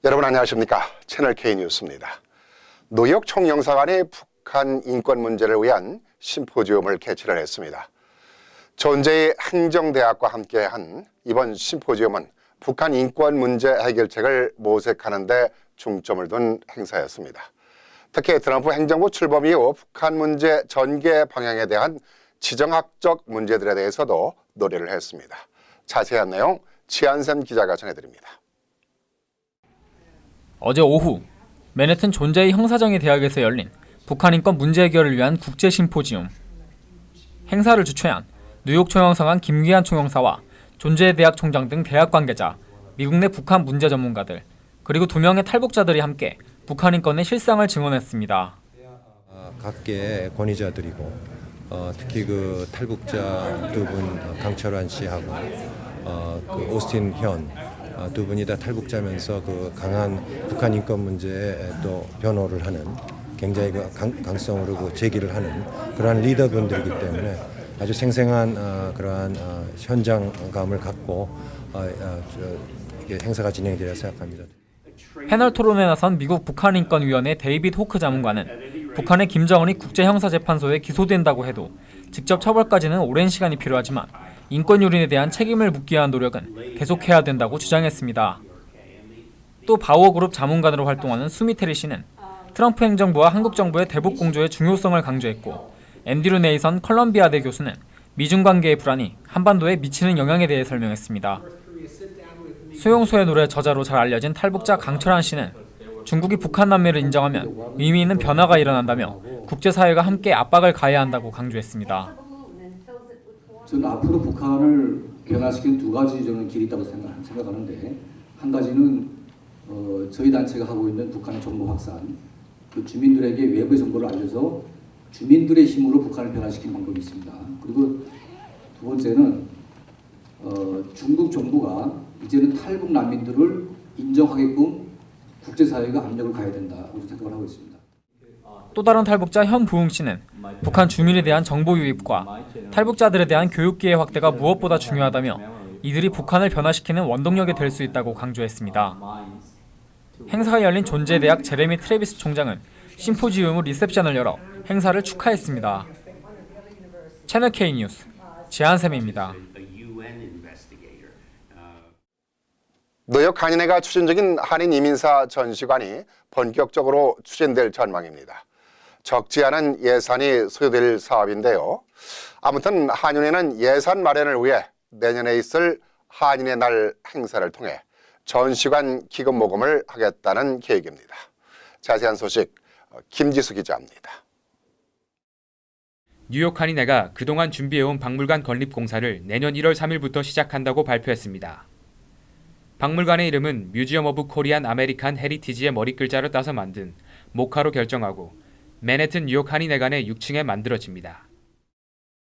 여러분 안녕하십니까? 채널 K 뉴스입니다. 뉴욕 총영사관이 북한 인권 문제를 위한 심포지움을 개최를 했습니다. 존재의 행정대학과 함께한 이번 심포지움은 북한 인권 문제 해결책을 모색하는 데 중점을 둔 행사였습니다. 특히 트럼프 행정부 출범 이후 북한 문제 전개 방향에 대한 지정학적 문제들에 대해서도 논의를 했습니다. 자세한 내용 지한샘 기자가 전해드립니다. 어제 오후 맨해튼 존재의 형사정의 대학에서 열린 북한 인권 문제 해결을 위한 국제 심포지움. 행사를 주최한 뉴욕 총영사관 김귀한 총영사와 존재의 대학 총장 등 대학 관계자, 미국 내 북한 문제 전문가들, 그리고 2명의 탈북자들이 함께 북한 인권의 실상을 증언했습니다. 각계의 권위자들이고 특히 그 탈북자 두 분 강철환 씨하고 그 오스틴 현 두 분이 다 탈북자면서 그 강한 북한 인권 문제에 또 변호를 하는 굉장히 그 강성으로 그 제기를 하는 그러한 리더분들이기 때문에 아주 생생한 그러한 현장감을 갖고 이게 행사가 진행되리라 생각합니다. 패널 토론에 나선 미국 북한인권위원회 데이빗 호크 자문관은 북한의 김정은이 국제형사재판소에 기소된다고 해도 직접 처벌까지는 오랜 시간이 필요하지만 인권 유린에 대한 책임을 묻기 위한 노력은 계속해야 된다고 주장했습니다. 또 바오그룹 자문관으로 활동하는 수미테리 씨는 트럼프 행정부와 한국 정부의 대북 공조의 중요성을 강조했고, 앤드류 네이선 컬럼비아대 교수는 미중 관계의 불안이 한반도에 미치는 영향에 대해 설명했습니다. 수용소의 노래 저자로 잘 알려진 탈북자 강철환 씨는 중국이 북한 난미를 인정하면 의미 있는 변화가 일어난다며 국제사회가 함께 압박을 가해야 한다고 강조했습니다. 저는 앞으로 북한을 변화시키는 두 가지 저는 길이 있다고 생각하는데, 한 가지는 저희 단체가 하고 있는 북한의 정보 확산, 그 주민들에게 외부의 정보를 알려서 주민들의 힘으로 북한을 변화시키는 방법이 있습니다. 그리고 두 번째는 중국 정부가 이제는 탈북 난민들을 인정하게끔 국제사회가 압력을 가해야 된다고 생각을 하고 있습니다. 또 다른 탈북자 현부흥 씨는 북한 주민에 대한 정보 유입과 탈북자들에 대한 교육 기회 확대가 무엇보다 중요하다며 이들이 북한을 변화시키는 원동력이 될 수 있다고 강조했습니다. 행사가 열린 존재의 대학 제레미 트래비스 총장은 심포지움 리셉션을 열어 행사를 축하했습니다. 채널 K 뉴스 지한샘입니다. 뉴욕 한인회가 추진 중인 한인 이민사 전시관이 본격적으로 추진될 전망입니다. 적지 않은 예산이 소요될 사업인데요. 아무튼 한인회는 예산 마련을 위해 내년에 있을 한인의 날 행사를 통해 전시관 기금 모금을 하겠다는 계획입니다. 자세한 소식 김지수 기자입니다. 뉴욕 한인회가 그동안 준비해온 박물관 건립 공사를 내년 1월 3일부터 시작한다고 발표했습니다. 박물관의 이름은 뮤지엄 오브 코리안 아메리칸 헤리티지의 머리글자를 따서 만든 모카로 결정하고 맨해튼 뉴욕 한인회관의 6층에 만들어집니다.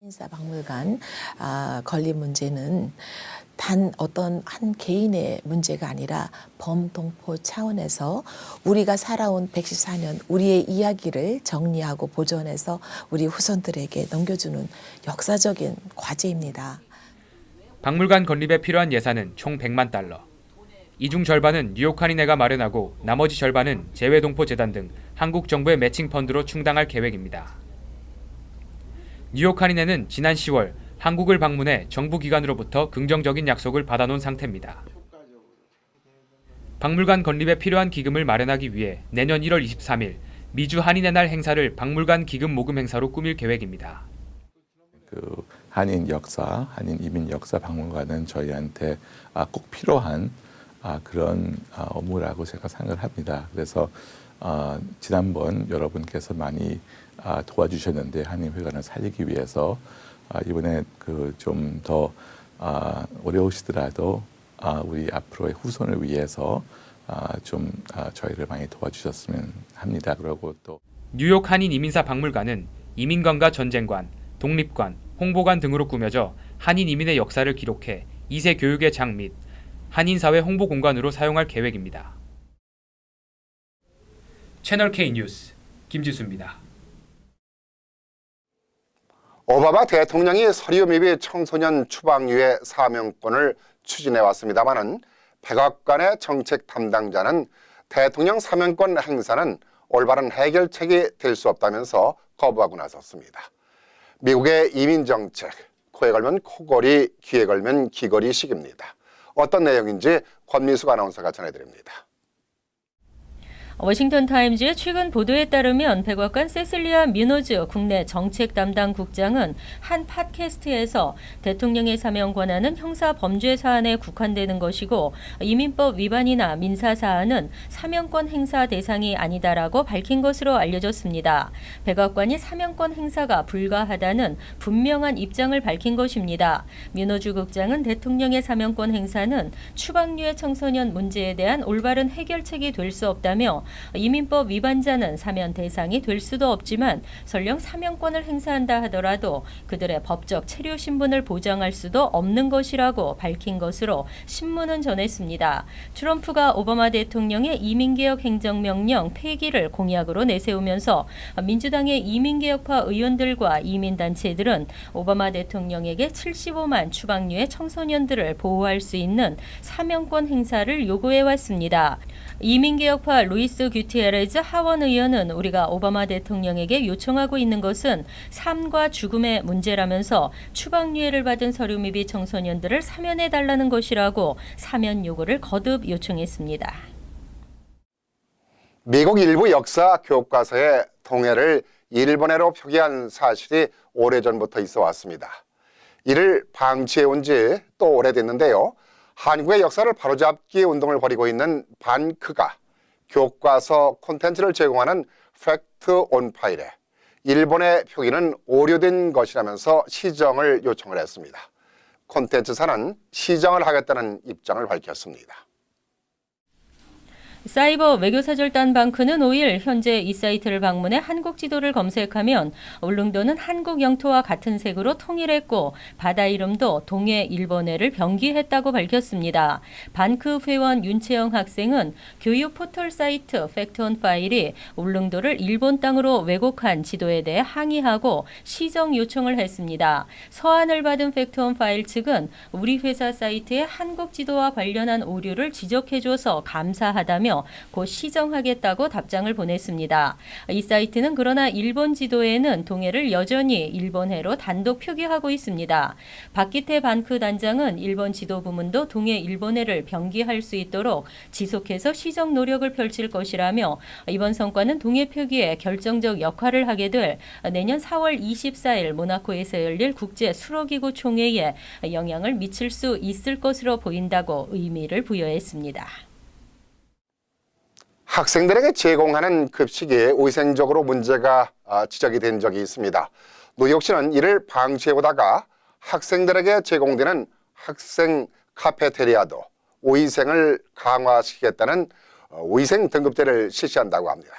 인사 박물관 건립 문제는 단 어떤 한 개인의 문제가 아니라 범동포 차원에서 우리가 살아온 114년 우리의 이야기를 정리하고 보존해서 우리 후손들에게 넘겨주는 역사적인 과제입니다. 박물관 건립에 필요한 예산은 총 100만 달러. 이 중 절반은 뉴욕 한인회가 마련하고 나머지 절반은 재외동포재단 등 한국 정부의 매칭 펀드로 충당할 계획입니다. 뉴욕 한인회는 지난 10월 한국을 방문해 정부 기관으로부터 긍정적인 약속을 받아놓은 상태입니다. 박물관 건립에 필요한 기금을 마련하기 위해 내년 1월 23일 미주 한인의 날 행사를 박물관 기금 모금 행사로 꾸밀 계획입니다. 그 한인 역사, 한인 이민 역사 박물관은 저희한테 꼭 필요한 그런 업무라고 제가 생각을 합니다. 그래서 지난번 여러분께서 많이 도와주셨는데 한인회관을 살리기 위해서 이번에 그 좀 더 어려우시더라도 우리 앞으로의 후손을 위해서 좀 저희를 많이 도와주셨으면 합니다. 그리고 또 뉴욕 한인 이민사 박물관은 이민관과 전쟁관, 독립관, 홍보관 등으로 꾸며져 한인 이민의 역사를 기록해 2세 교육의 장 및 한인사회 홍보 공간으로 사용할 계획입니다. 채널 K 뉴스 김지수입니다. 오바마 대통령이 서류 미비 청소년 추방유예 사명권을 추진해 왔습니다마는 백악관의 정책 담당자는 대통령 사면권 행사는 올바른 해결책이 될 수 없다면서 거부하고 나섰습니다. 미국의 이민정책, 코에 걸면 코걸이, 귀에 걸면 귀걸이식입니다. 어떤 내용인지 권미숙 아나운서가 전해드립니다. 워싱턴 타임즈의 최근 보도에 따르면 백악관 세실리아 미노즈 국내 정책 담당 국장은 한 팟캐스트에서 대통령의 사면 권한은 형사 범죄 사안에 국한되는 것이고 이민법 위반이나 민사 사안은 사면권 행사 대상이 아니다라고 밝힌 것으로 알려졌습니다. 백악관이 사면권 행사가 불가하다는 분명한 입장을 밝힌 것입니다. 미노즈 국장은 대통령의 사면권 행사는 추방류의 청소년 문제에 대한 올바른 해결책이 될 수 없다며 이민법 위반자는 사면 대상이 될 수도 없지만 설령 사면권을 행사한다 하더라도 그들의 법적 체류 신분을 보장할 수도 없는 것이라고 밝힌 것으로 신문은 전했습니다. 트럼프가 오바마 대통령의 이민개혁 행정명령 폐기를 공약으로 내세우면서 민주당의 이민개혁파 의원들과 이민단체들은 오바마 대통령에게 75만 추방류의 청소년들을 보호할 수 있는 사면권 행사를 요구해왔습니다. 이민개혁파 루이스 규티에레즈 하원 의원은 우리가 오바마 대통령에게 요청하고 있는 것은 삶과 죽음의 문제라면서 추방유예를 받은 서류미비 청소년들을 사면해달라는 것이라고 사면 요구를 거듭 요청했습니다. 미국 일부 역사 교과서에 동해를 일본해로 표기한 사실이 오래전부터 있어 왔습니다. 이를 방치해온 지 또 오래됐는데요. 한국의 역사를 바로잡기 운동을 벌이고 있는 반크가 교과서 콘텐츠를 제공하는 팩트 온 파일에 일본의 표기는 오류된 것이라면서 시정을 요청을 했습니다. 콘텐츠사는 시정을 하겠다는 입장을 밝혔습니다. 사이버 외교사절단 방크는 5일 현재 이 사이트를 방문해 한국 지도를 검색하면 울릉도는 한국 영토와 같은 색으로 통일했고 바다 이름도 동해 일본해를 병기했다고 밝혔습니다. 반크 회원 윤채영 학생은 교육 포털 사이트 팩트온 파일이 울릉도를 일본 땅으로 왜곡한 지도에 대해 항의하고 시정 요청을 했습니다. 서한을 받은 팩트온 파일 측은 우리 회사 사이트에 한국 지도와 관련한 오류를 지적해줘서 감사하다며 곧 시정하겠다고 답장을 보냈습니다. 이 사이트는 그러나 일본 지도에는 동해를 여전히 일본해로 단독 표기하고 있습니다. 박기태 반크 단장은 일본 지도 부문도 동해 일본해를 병기할 수 있도록 지속해서 시정 노력을 펼칠 것이라며 이번 성과는 동해 표기에 결정적 역할을 하게 될 내년 4월 24일 모나코에서 열릴 국제 수로기구 총회에 영향을 미칠 수 있을 것으로 보인다고 의미를 부여했습니다. 학생들에게 제공하는 급식이 위생적으로 문제가 지적이 된 적이 있습니다. 뉴욕시는 이를 방치해오다가 학생들에게 제공되는 학생 카페테리아도 위생을 강화시키겠다는 위생 등급제를 실시한다고 합니다.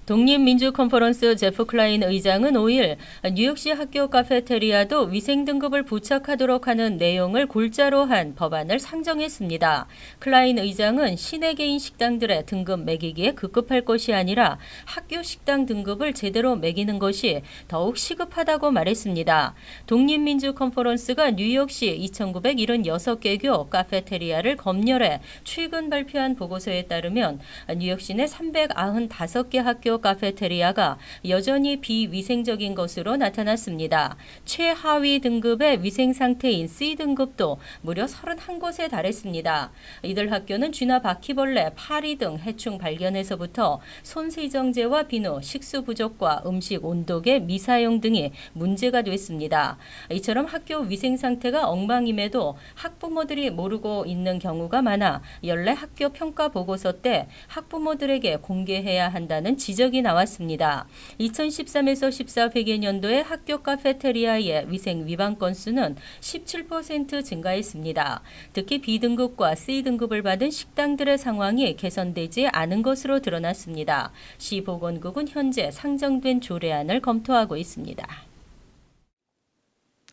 독립민주컨퍼런스 제프 클라인 의장은 5일 뉴욕시 학교 카페테리아도 위생등급을 부착하도록 하는 내용을 골자로 한 법안을 상정했습니다. 클라인 의장은 시내 개인 식당들의 등급 매기기에 급급할 것이 아니라 학교 식당 등급을 제대로 매기는 것이 더욱 시급하다고 말했습니다. 독립민주컨퍼런스가 뉴욕시 2,976개교 카페테리아를 검열해 최근 발표한 보고서에 따르면 뉴욕시 내 395개 학교 카페테리아가 여전히 비위생적인 것으로 나타났습니다. 최하위 등급의 위생 상태인 C등급도 무려 31곳에 달했습니다. 이들 학교는 쥐나 바퀴벌레, 파리 등 해충 발견에서부터 손세정제와 비누, 식수 부족과 음식 온도계 미사용 등이 문제가 됐습니다. 이처럼 학교 위생 상태가 엉망임에도 학부모들이 모르고 있는 경우가 많아 연례 학교 평가 보고서 때 학부모들에게 공개해야 한다는 지적이 나왔습니다. 2013에서 14 회계년도에 학교 카페테리아의 위생 위반 건수는 17% 증가했습니다. 특히 B등급과 C등급을 받은 식당들의 상황이 개선되지 않은 것으로 드러났습니다. 시보건국은 현재 상정된 조례안을 검토하고 있습니다.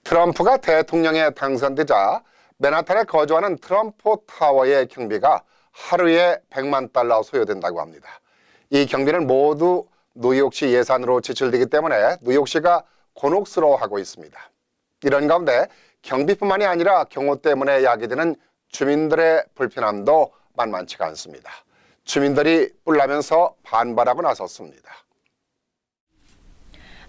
트럼프가 대통령에 당선되자 맨하탄에 거주하는 트럼프 타워의 경비가 하루에 $100만 소요된다고 합니다. 이 경비는 모두 뉴욕시 예산으로 지출되기 때문에 뉴욕시가 곤혹스러워하고 있습니다. 이런 가운데 경비뿐만이 아니라 경호 때문에 야기되는 주민들의 불편함도 만만치가 않습니다. 주민들이 뿔나면서 반발하고 나섰습니다.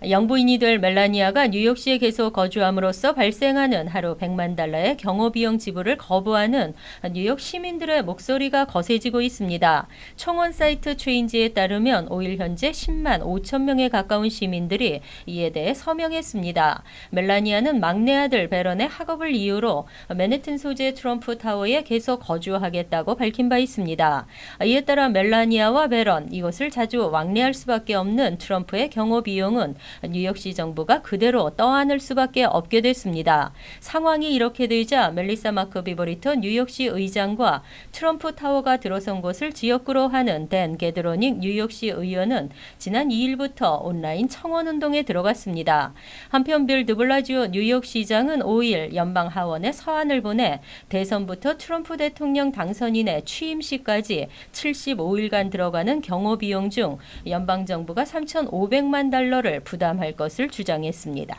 영부인이 될 멜라니아가 뉴욕시에 계속 거주함으로써 발생하는 하루 100만 달러의 경호비용 지불을 거부하는 뉴욕 시민들의 목소리가 거세지고 있습니다. 청원 사이트 체인지에 따르면 5일 현재 10만 5천 명에 가까운 시민들이 이에 대해 서명했습니다. 멜라니아는 막내 아들 베런의 학업을 이유로 맨해튼 소재 트럼프 타워에 계속 거주하겠다고 밝힌 바 있습니다. 이에 따라 멜라니아와 베런, 이것을 자주 왕래할 수밖에 없는 트럼프의 경호비용은 뉴욕시 정부가 그대로 떠안을 수밖에 없게 됐습니다. 상황이 이렇게 되자 멜리사 마크 비버리터 뉴욕시 의장과 트럼프 타워가 들어선 곳을 지역구로 하는 댄 게드로닉 뉴욕시 의원은 지난 2일부터 온라인 청원운동에 들어갔습니다. 한편 빌 드블라지오 뉴욕시장은 5일 연방 하원에 서한을 보내 대선부터 트럼프 대통령 당선인의 취임식까지 75일간 들어가는 경호비용 중 연방정부가 3,500만 달러를 부담할 것을 주장했습니다.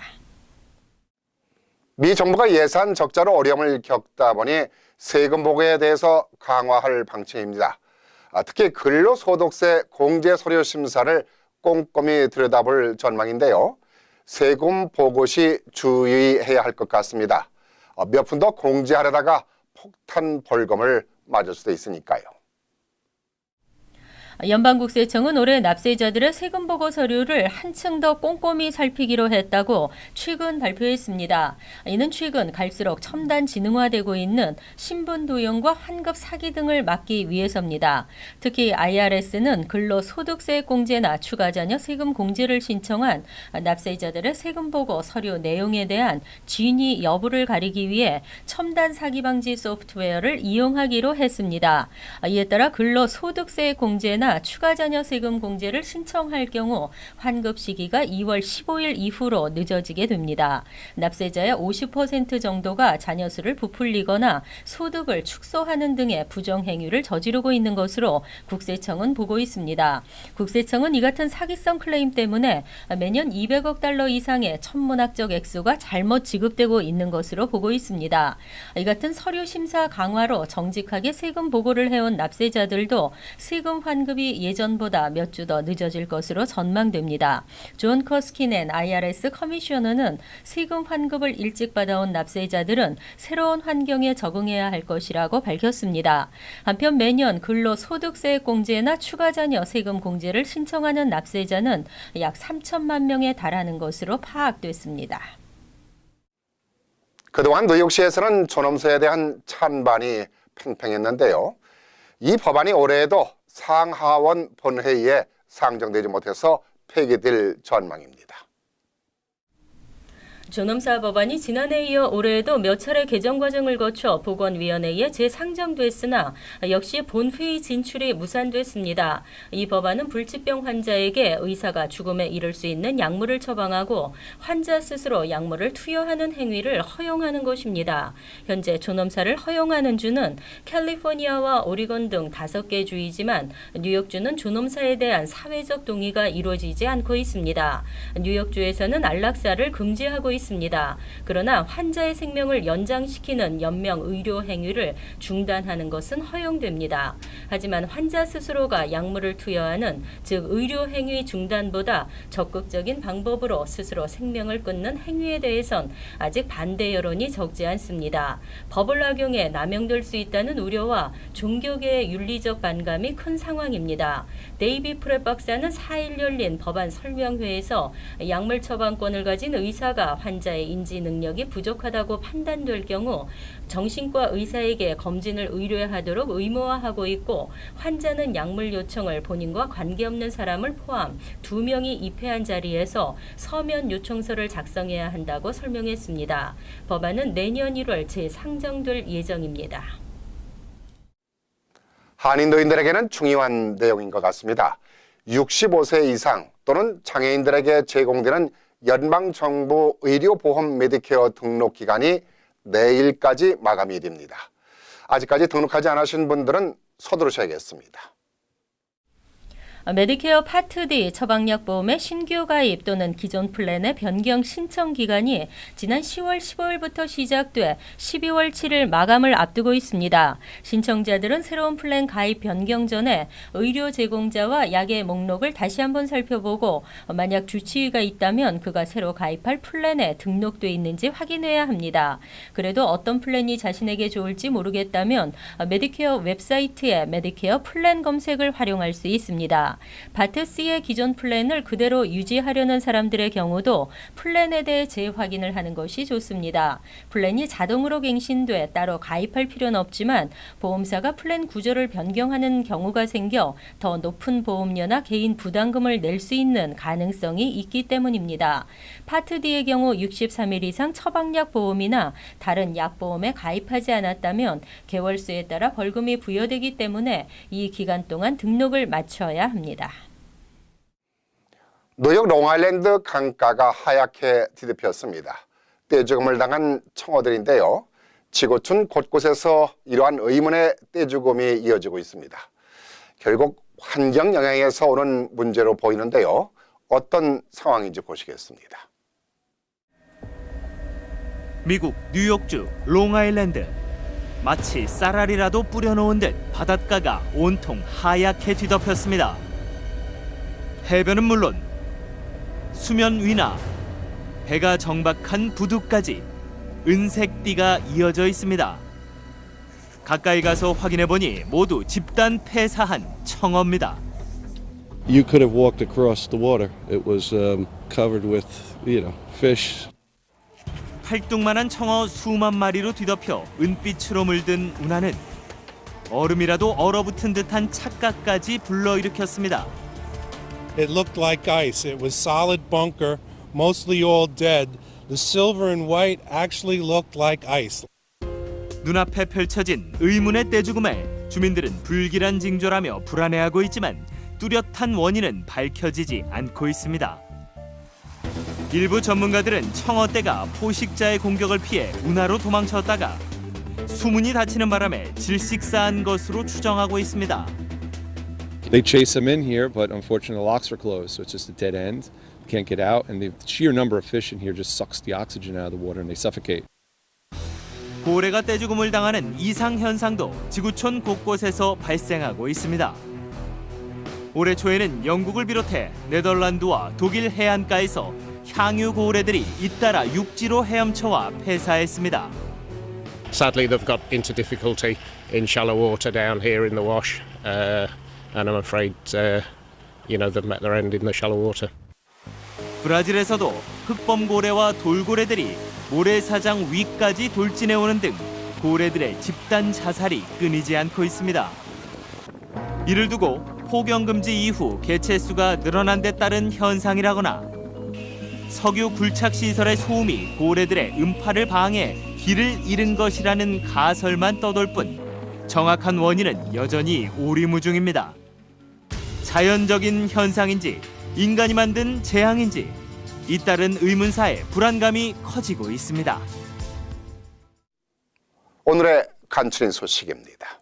미 정부가 예산 적자로 어려움을 겪다 보니 세금 보고에 대해서 강화할 방침입니다. 특히 근로소득세 공제 서류 심사를 꼼꼼히 들여다볼 전망인데요. 세금 보고 시 주의해야 할 것 같습니다. 몇 푼 더 공제하려다가 폭탄 벌금을 맞을 수도 있으니까요. 연방국세청은 올해 납세자들의 세금 보고 서류를 한층 더 꼼꼼히 살피기로 했다고 최근 발표했습니다. 이는 최근 갈수록 첨단 지능화되고 있는 신분 도용과 환급 사기 등을 막기 위해서입니다. 특히 IRS는 근로소득세 공제나 추가자녀 세금 공제를 신청한 납세자들의 세금 보고 서류 내용에 대한 진위 여부를 가리기 위해 첨단 사기 방지 소프트웨어를 이용하기로 했습니다. 이에 따라 근로소득세 공제나 추가자녀 세금 공제를 신청할 경우 환급 시기가 2월 15일 이후로 늦어지게 됩니다. 납세자의 50% 정도가 자녀 수를 부풀리거나 소득을 축소하는 등의 부정행위를 저지르고 있는 것으로 국세청은 보고 있습니다. 국세청은 이 같은 사기성 클레임 때문에 매년 200억 달러 이상의 천문학적 액수가 잘못 지급되고 있는 것으로 보고 있습니다. 이 같은 서류 심사 강화로 정직하게 세금 보고를 해온 납세자들도 세금 환급이 예전보다 몇 주 더 늦어질 것으로 전망됩니다. 존 커스킨앤 IRS 커미셔너는 세금 환급을 일찍 받아온 납세자들은 새로운 환경에 적응해야 할 것이라고 밝혔습니다. 한편 매년 근로소득세 공제나 추가자녀 세금 공제를 신청하는 납세자는 약 3천만 명에 달하는 것으로 파악됐습니다. 그동안 뉴욕시에서는 존엄사에 대한 찬반이 팽팽했는데요. 이 법안이 올해에도 상하원 본회의에 상정되지 못해서 폐기될 전망입니다. 존엄사 법안이 지난해에 이어 올해에도 몇 차례 개정 과정을 거쳐 보건위원회에 재상정됐으나 역시 본회의 진출이 무산됐습니다. 이 법안은 불치병 환자에게 의사가 죽음에 이를 수 있는 약물을 처방하고 환자 스스로 약물을 투여하는 행위를 허용하는 것입니다. 현재 존엄사를 허용하는 주는 캘리포니아와 오리건 등 5개 주이지만 뉴욕주는 존엄사에 대한 사회적 동의가 이루어지지 않고 있습니다. 뉴욕주에서는 안락사를 금지하고 있습니다. 그러나 환자의 생명을 연장시키는 연명 의료 행위를 중단하는 것은 허용됩니다. 하지만 환자 스스로가 약물을 투여하는, 즉 의료 행위 중단보다 적극적인 방법으로 스스로 생명을 끊는 행위에 대해선 아직 반대 여론이 적지 않습니다. 법을 악용해 남용될 수 있다는 우려와 종교계의 윤리적 반감이 큰 상황입니다. 데이비 프렛 박사는 4일 열린 법안 설명회에서 약물 처방권을 가진 의사가 환자의 인지 능력이 부족하다고 판단될 경우 정신과 의사에게 검진을 의뢰하도록 의무화하고 있고, 환자는 약물 요청을 본인과 관계없는 사람을 포함 2명이 입회한 자리에서 서면 요청서를 작성해야 한다고 설명했습니다. 법안은 내년 1월 재상정될 예정입니다. 한인노인들에게는 중요한 내용인 것 같습니다. 65세 이상 또는 장애인들에게 제공되는 연방정부 의료보험 메디케어 등록 기간이 내일까지 마감이 됩니다. 아직까지 등록하지 않으신 분들은 서두르셔야겠습니다. 메디케어 파트 D 처방약 보험의 신규 가입 또는 기존 플랜의 변경 신청 기간이 지난 10월 15일부터 시작돼 12월 7일 마감을 앞두고 있습니다. 신청자들은 새로운 플랜 가입 변경 전에 의료 제공자와 약의 목록을 다시 한번 살펴보고 만약 주치의가 있다면 그가 새로 가입할 플랜에 등록돼 있는지 확인해야 합니다. 그래도 어떤 플랜이 자신에게 좋을지 모르겠다면 메디케어 웹사이트에 메디케어 플랜 검색을 활용할 수 있습니다. 파트 C의 기존 플랜을 그대로 유지하려는 사람들의 경우도 플랜에 대해 재확인을 하는 것이 좋습니다. 플랜이 자동으로 갱신돼 따로 가입할 필요는 없지만 보험사가 플랜 구조를 변경하는 경우가 생겨 더 높은 보험료나 개인 부담금을 낼 수 있는 가능성이 있기 때문입니다. 파트 D의 경우 63일 이상 처방약 보험이나 다른 약보험에 가입하지 않았다면 개월수에 따라 벌금이 부여되기 때문에 이 기간 동안 등록을 마쳐야 합니다. 뉴욕 롱아일랜드 강가가 하얗게 뒤덮였습니다. 떼죽음을 당한 청어들인데요. 지구촌 곳곳에서 이러한 의문의 떼죽음이 이어지고 있습니다. 결국 환경 영향에서 오는 문제로 보이는데요. 어떤 상황인지 보시겠습니다. 미국 뉴욕주 롱아일랜드. 마치 쌀알이라도 뿌려놓은 듯 바닷가가 온통 하얗게 뒤덮였습니다. 해변은 물론 수면 위나 배가 정박한 부두까지 은색띠가 이어져 있습니다. 가까이 가서 확인해보니 모두 집단 폐사한 청어입니다. You could have walked across the water. It was covered with, fish. 팔뚝만한 청어 수만 마리로 뒤덮여 은빛으로 물든 운하는 얼음이라도 얼어붙은 듯한 착각까지 불러일으켰습니다. It looked like ice. It was solid bunker, mostly all dead. The silver and white actually looked like ice. 눈앞에 펼쳐진 의문의 떼죽음에 주민들은 불길한 징조라며 불안해하고 있지만 뚜렷한 원인은 밝혀지지 않고 있습니다. 일부 전문가들은 청어떼가 포식자의 공격을 피해 운하로 도망쳤다가 수문이 닫히는 바람에 질식사한 것으로 추정하고 있습니다. They chase them in here, but unfortunately the locks are closed, so it's just a dead end. Can't get out, and the sheer number of fish in here just sucks the oxygen out of the water and they suffocate. 고래가 떼죽음을 당하는 이상 현상도 지구촌 곳곳에서 발생하고 있습니다. 올해 초에는 영국을 비롯해 네덜란드와 독일 해안가에서 향유 고래들이 잇따라 육지로 헤엄쳐와 폐사했습니다. Sadly, they've got into difficulty in shallow water down here in the wash, and I'm afraid, they've met their end in the shallow water. 브라질에서도 흑범고래와 돌고래들이 모래사장 위까지 돌진해오는 등 고래들의 집단 자살이 끊이지 않고 있습니다. 이를 두고 포경금지 이후 개체수가 늘어난 데 따른 현상이라거나 석유 굴착시설의 소음이 고래들의 음파를 방해 길을 잃은 것이라는 가설만 떠돌 뿐 정확한 원인은 여전히 오리무중입니다. 자연적인 현상인지 인간이 만든 재앙인지 잇따른 의문사에 불안감이 커지고 있습니다. 오늘의 간추린 소식입니다.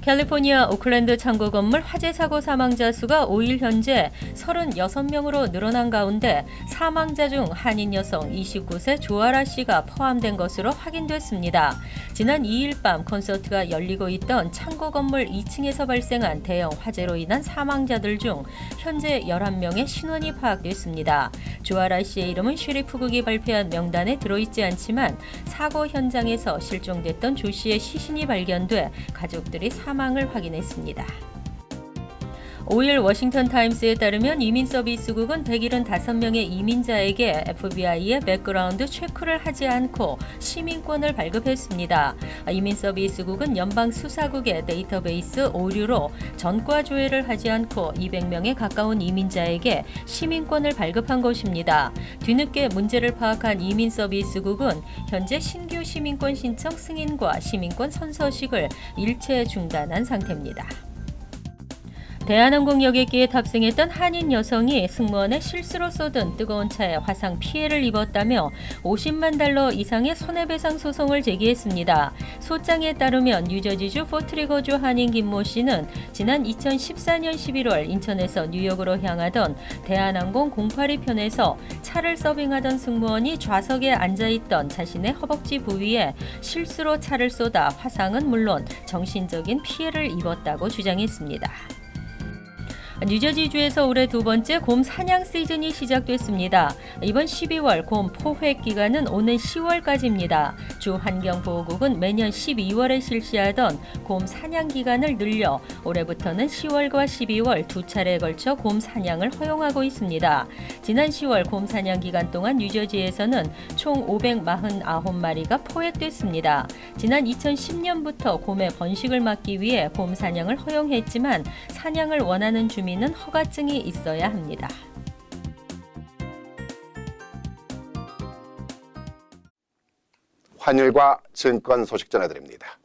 캘리포니아 오클랜드 창고 건물 화재 사고 사망자 수가 5일 현재 36명으로 늘어난 가운데 사망자 중 한인 여성 29세 조아라 씨가 포함된 것으로 확인됐습니다. 지난 2일 밤 콘서트가 열리고 있던 창고 건물 2층에서 발생한 대형 화재로 인한 사망자들 중 현재 11명의 신원이 파악됐습니다. 조아라 씨의 이름은 쉐리프국이 발표한 명단에 들어있지 않지만 사고 현장에서 실종됐던 조 씨의 시신이 발견돼 가족들이 사망을 확인했습니다. 5일 워싱턴 타임스에 따르면 이민서비스국은 175명의 이민자에게 FBI의 백그라운드 체크를 하지 않고 시민권을 발급했습니다. 이민서비스국은 연방수사국의 데이터베이스 오류로 전과 조회를 하지 않고 200명에 가까운 이민자에게 시민권을 발급한 것입니다. 뒤늦게 문제를 파악한 이민서비스국은 현재 신규 시민권 신청 승인과 시민권 선서식을 일체 중단한 상태입니다. 대한항공 여객기에 탑승했던 한인 여성이 승무원의 실수로 쏟은 뜨거운 차에 화상 피해를 입었다며 50만 달러 이상의 손해배상 소송을 제기했습니다. 소장에 따르면 뉴저지주 포트리거주 한인 김모 씨는 지난 2014년 11월 인천에서 뉴욕으로 향하던 대한항공 082편에서 차를 서빙하던 승무원이 좌석에 앉아있던 자신의 허벅지 부위에 실수로 차를 쏟아 화상은 물론 정신적인 피해를 입었다고 주장했습니다. 뉴저지주에서 올해 두 번째 곰 사냥 시즌이 시작됐습니다. 이번 12월 곰 포획 기간은 오는 10월까지입니다. 주 환경보호국은 매년 12월에 실시하던 곰 사냥 기간을 늘려 올해부터는 10월과 12월 두 차례에 걸쳐 곰 사냥을 허용하고 있습니다. 지난 10월 곰 사냥 기간 동안 뉴저지에서는 총 549마리가 포획됐습니다. 지난 2010년부터 곰의 번식을 막기 위해 곰 사냥을 허용했지만 사냥을 원하는 주민은 허가증이 있어야 합니다. 환율과 증권 소식 전해드립니다.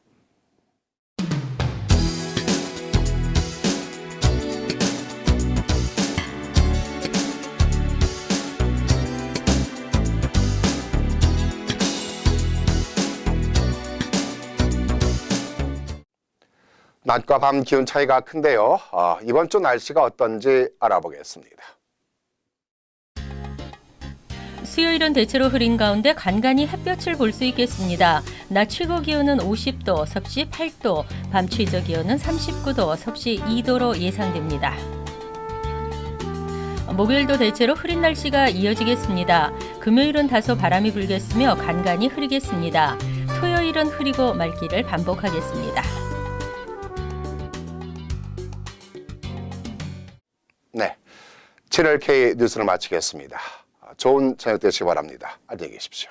낮과 밤 기온 차이가 큰데요. 이번 주 날씨가 어떤지 알아보겠습니다. 수요일은 대체로 흐린 가운데 간간히 햇볕을 볼 수 있겠습니다. 낮 최고 기온은 50도, 섭씨 8도, 밤 최저 기온은 39도, 섭씨 2도로 예상됩니다. 목요일도 대체로 흐린 날씨가 이어지겠습니다. 금요일은 다소 바람이 불겠으며 간간히 흐리겠습니다. 토요일은 흐리고 맑기를 반복하겠습니다. 네, 채널K 뉴스를 마치겠습니다. 좋은 저녁 되시기 바랍니다. 안녕히 계십시오.